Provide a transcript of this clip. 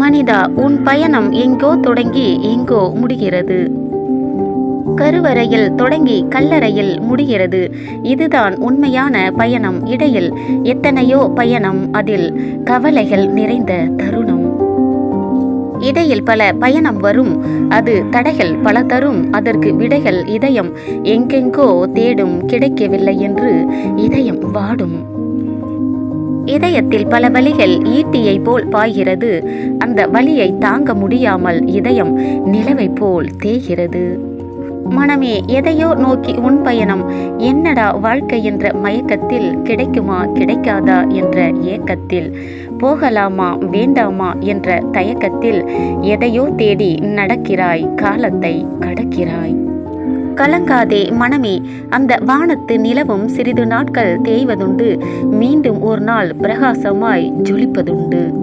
மனிதா, உன் பயணம் எங்கோ தொடங்கி எங்கோ முடிகிறது. கருவறையில் தொடங்கி கல்லறையில் முடிகிறது. இதுதான் உண்மையான பயணம். இடையில் எத்தனையோ பயணம், அதில் கவலைகள் நிறைந்த தருணம். இடையில் பல பயணம் வரும், அது தடைகள் பல தரும். அதற்கு விடைகள் இதயம் எங்கெங்கோ தேடும். கிடைக்கவில்லை என்று இதயம் வாடும். இதயத்தில் பல வலிகள் ஈட்டியை போல் பாய்கிறது. அந்த வலியை தாங்க முடியாமல் இதயம் நிலவை போல் தேய்கிறது. மனமே, எதையோ நோக்கி உன் பயணம். என்னடா வாழ்க்கை என்ற மயக்கத்தில், கிடைக்குமா கிடைக்காதா என்ற ஏக்கத்தில், போகலாமா வேண்டாமா என்ற தயக்கத்தில் எதையோ தேடி நடக்கிறாய், காலத்தை கடக்கிறாய். கலங்காதே மனமே, அந்த வானத்து நிலவும் சிறிது நாட்கள் தேய்வதுண்டு. மீண்டும் ஒரு நாள் பிரகாசமாய் ஜொலிப்பதுண்டு.